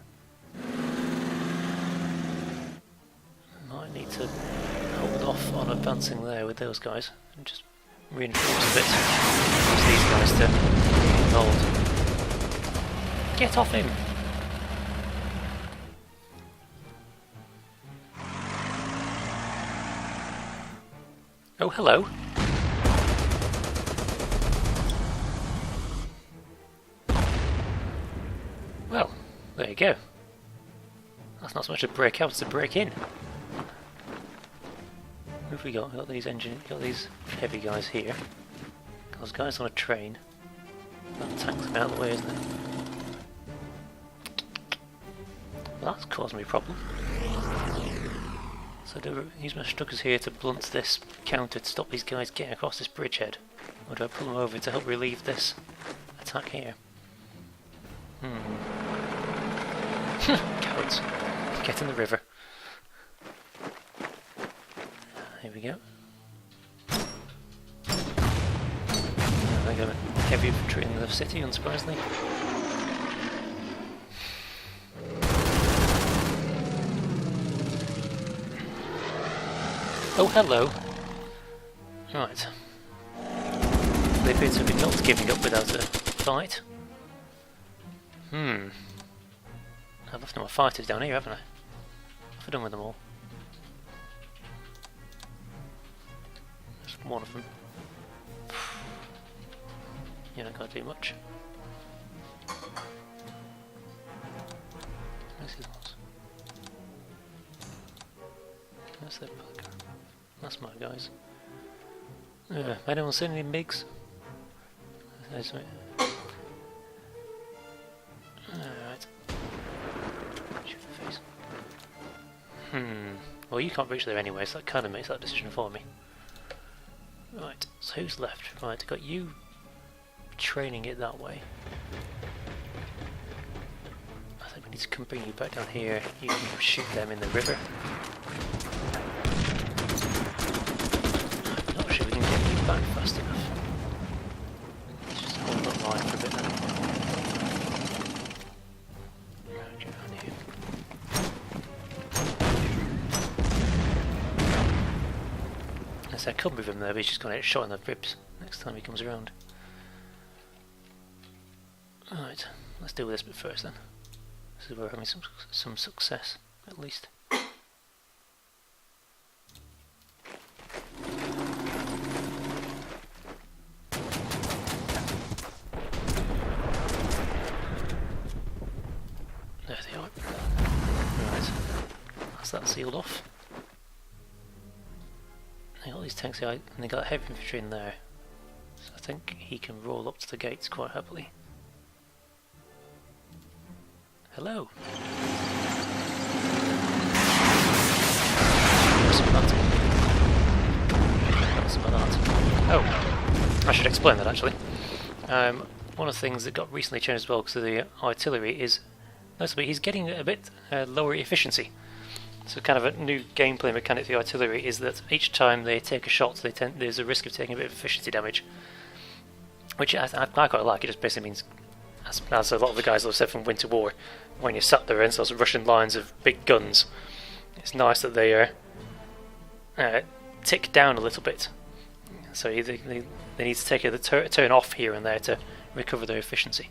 Might need to hold off on advancing there with those guys and just reinforce a bit. Use these guys to hold. Get off him! Oh, hello! Well, there you go. That's not so much a break out as a break in. Who have we got? We've got these these heavy guys here. Those guys on a train. That tank's out of the way, isn't it? Well, that's causing me a problem. So do I use my Stuckers here to blunt this counter to stop these guys getting across this bridgehead? Or do I pull them over to help relieve this attack here? Cowards. Get in the river. Here we go. They got a heavy infantry in the city, unsurprisingly. Oh, hello. Right. they appear to be not giving up without a fight. I've left no more fighters down here, haven't I? I've done with them all. Just one of them. You're not going to do much. Where's these ones? That's their bunker. That's my guys. Anyone seen any MiGs? There's me. Alright. Shoot the face. Well, you can't reach there anyway, so that kind of makes that decision for me. Right, so who's left? Right, I've got you training it that way. I think we need to come bring you back down here. You can shoot them in the river. I'm not sure we can get you back fast enough. Let's just hold that line for a bit then. Right, get around here. Yes, I could move him there, but he's just going to get shot in the ribs next time he comes around. Right, let's deal with this bit first then. This is where we're having some success, at least. There they are. Right, that's that sealed off. They got these tanks here, and they got heavy infantry in there. So I think he can roll up to the gates quite happily. Hello. What's about that? Oh, I should explain that actually. One of the things that got recently changed as well because of the artillery is, noticeably he's getting a bit lower efficiency. So kind of a new gameplay mechanic for the artillery is that each time they take a shot, there's a risk of taking a bit of efficiency damage, which I quite like. It just basically means, as a lot of the guys have said from Winter War, when you're sat there in those Russian lines of big guns, it's nice that they tick down a little bit. So they need to take a turn off here and there to recover their efficiency.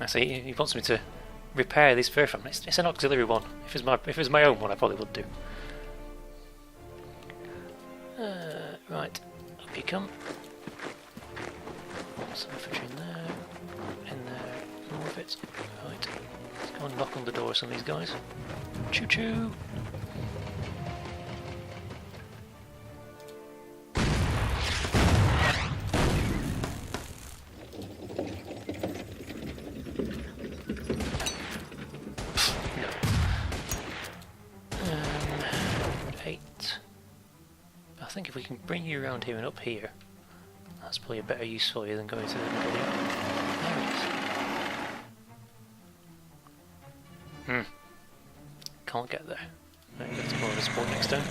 So he wants me to repair this verifone. It's an auxiliary one. If it was my own one, I probably would do. Right, up you come. Some infantry in there, more of it. Right, let's go and knock on the door of some of these guys. Choo choo! No. 8. I think if we can bring you around here and up here, that's probably a better use for you than going to the gully. There it is. Can't get there. Right, you have to go on the spot next time.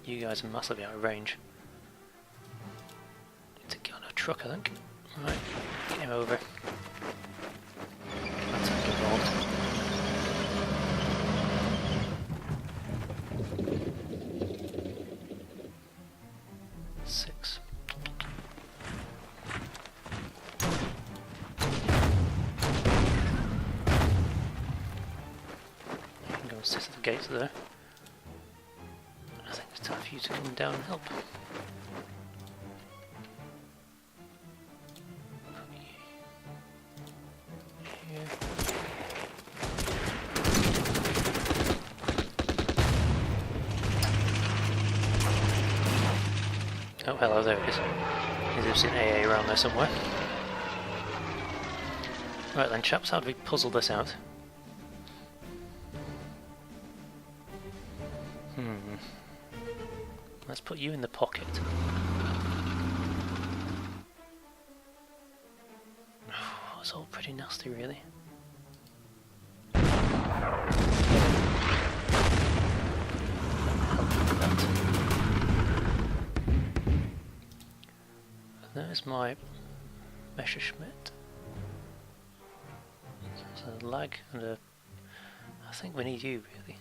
You guys are massively out of range. Need to get on a truck, I think. Right, get him over. That's how involved. 6. You can go and sit at the gates there. I think it's time for you to come down and help. Here. Oh, hello, there it is. There's an AA around there somewhere. Right then, chaps, how do we puzzle this out? Let's put you in the pocket. Oh, it's all pretty nasty, really. There's my Messerschmitt. There's a lag and a... I think we need you, really.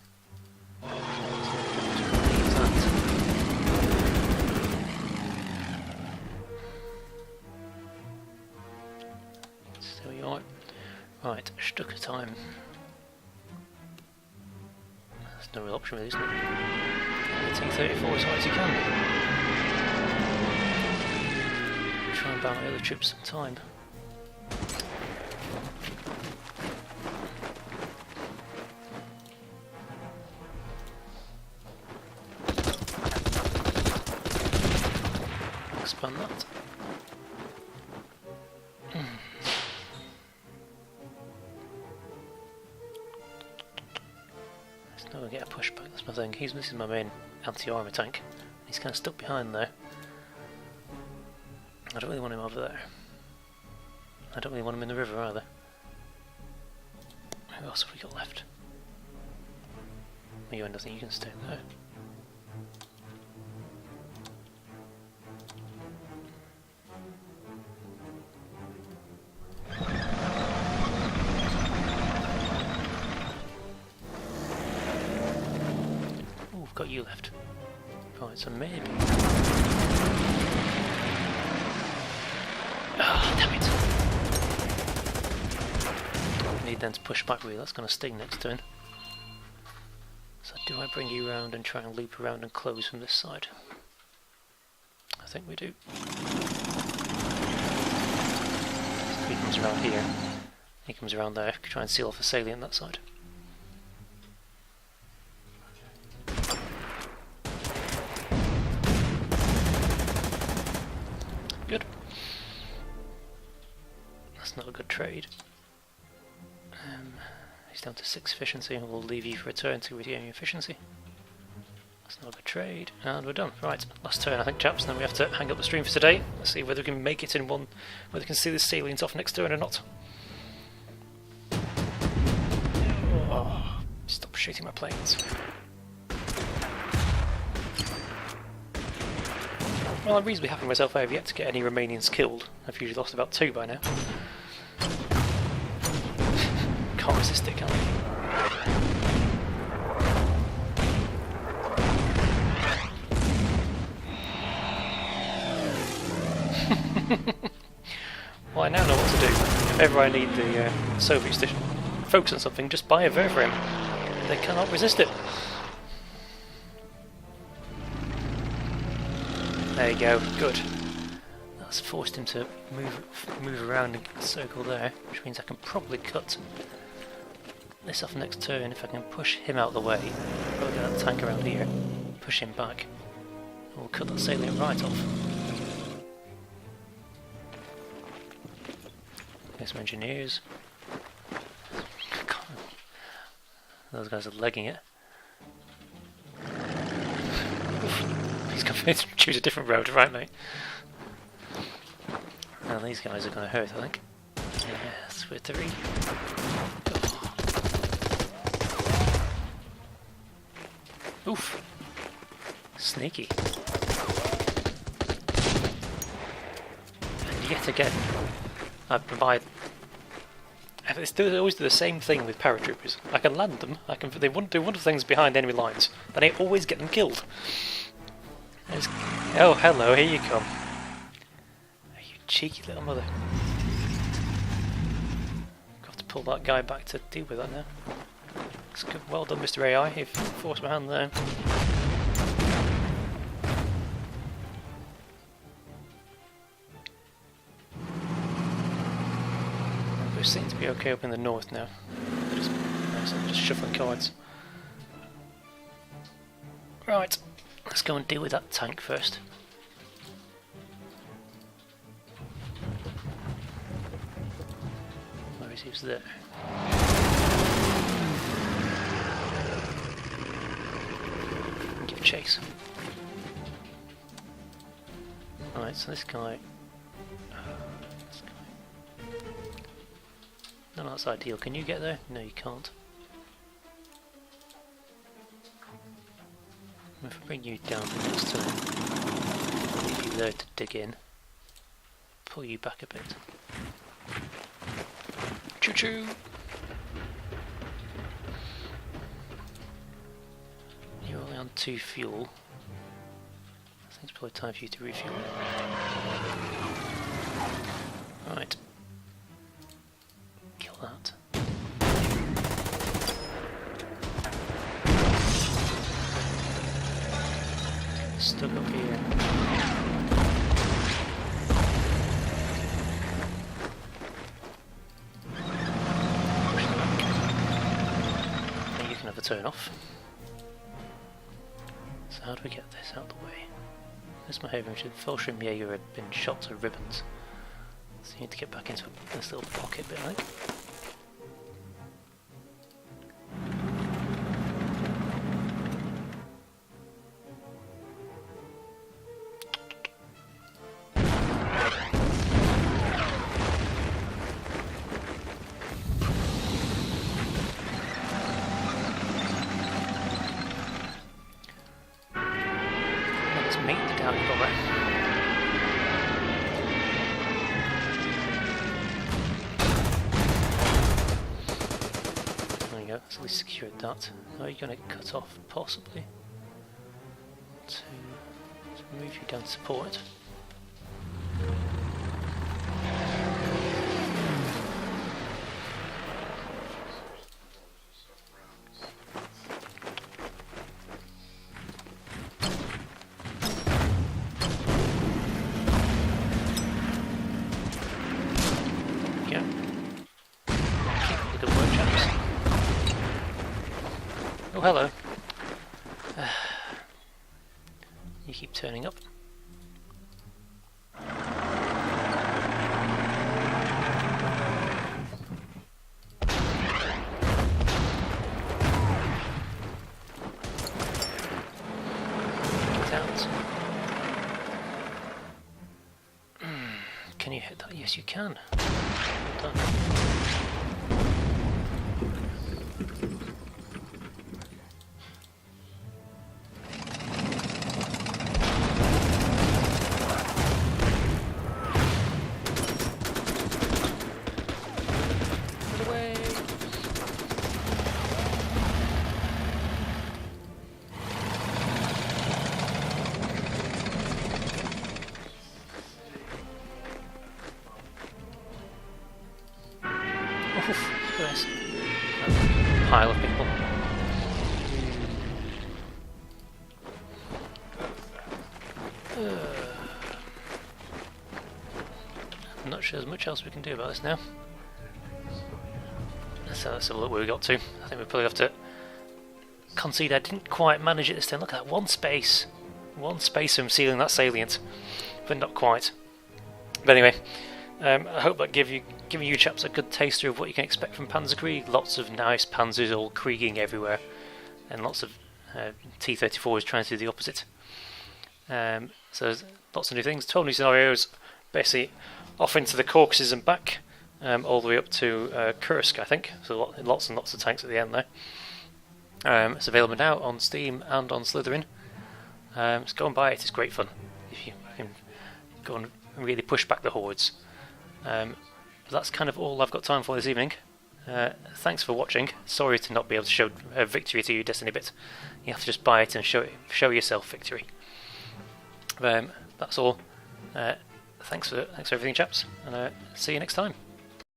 Right, Stucker time. There's no real option really, isn't it? T-34 as high as you can. Try and buy my other troops some time. Expand that. There's no way to get a pushback, that's my thing. This is my main anti-armour tank. He's kind of stuck behind there. I don't really want him over there. I don't really want him in the river either. Who else have we got left? You, and I think you can stay there. Oh, we've got you left. Right, so maybe... Ah, damn it! Need then to push back really, that's going to sting next turn. So do I bring you round and try and loop around and close from this side? I think we do. So he comes around here, he comes around there, try and seal off the salient that side. Good. That's not a good trade. He's down to 6 efficiency and we'll leave you for a turn to regain your efficiency. That's not a good trade, and we're done. Right, last turn I think, chaps, and then we have to hang up the stream for today. Let's see whether we can make it in one, whether we can see the salient off next turn or not. Oh, stop shooting my planes. Well, I'm reasonably happy with myself. I have yet to get any Romanians killed. I've usually lost about 2 by now. Can't resist it, can I? Well, I now know what to do. If ever I need the Soviets to focus on something, just buy a Verframe. They cannot resist it. There you go, good. That's forced him to move around in a circle there, which means I can probably cut this off next turn. If I can push him out of the way, probably get that tank around here, push him back, and we'll cut that salient right off. There's some engineers. Those guys are legging it. He's going to choose a different road, right, mate? Now these guys are going to hurt, I think. Yes, we're 3. Oof. Sneaky. And yet again, I provide... They always do the same thing with paratroopers. I can land them, they want to do wonderful things behind enemy lines, but I always get them killed. Oh, hello, here you come. You cheeky little mother. Got to pull that guy back to deal with that now. It's good. Well done, Mr. AI, you've forced my hand there. We seem to be okay up in the north now. Just shuffling cards. Right, let's go and deal with that tank first. Where is he? He's there. Give chase. Right, so this guy... No, that's ideal. Can you get there? No, you can't. If I bring you down for next turn, leave you there to dig in, pull you back a bit. Choo choo! You're only on 2 fuel. I think it's probably time for you to refuel. Right. Kill that. You can have a turn off. So how do we get this out of the way? This my haven should Fellstream Jaeger had been shot to ribbons. So you need to get back into this little pocket bit, I think. Let's meet the down cover. There you go, that's at least secured that. Now you're going to cut off, possibly, to move you down to support. Yeah. Keep up the good work, chaps. Oh, hello. You keep turning up. Get out. Can you hit that? Yes, you can. Well done. Get away! Oof, yes. Pile of people. I'm not sure there's much else we can do about this now. So let's have a look where we got to. I think we probably have to concede I didn't quite manage it this time. Look at that, one space from sealing that salient, but not quite. But anyway, I hope that giving you chaps a good taster of what you can expect from Panzerkrieg. Lots of nice panzers all krieging everywhere, and lots of T-34s trying to do the opposite. So there's lots of new things, 12 new scenarios, basically off into the Caucasus and back, all the way up to Kursk, I think. So lots and lots of tanks at the end there. It's available now on Steam and on Slytherin. So go and buy it, it's great fun. If you can go and really push back the hordes. But that's kind of all I've got time for this evening. Thanks for watching. Sorry to not be able to show victory to you, Destiny Bit. You have to just buy it and show yourself victory. That's all. Thanks for everything, chaps, and see you next time.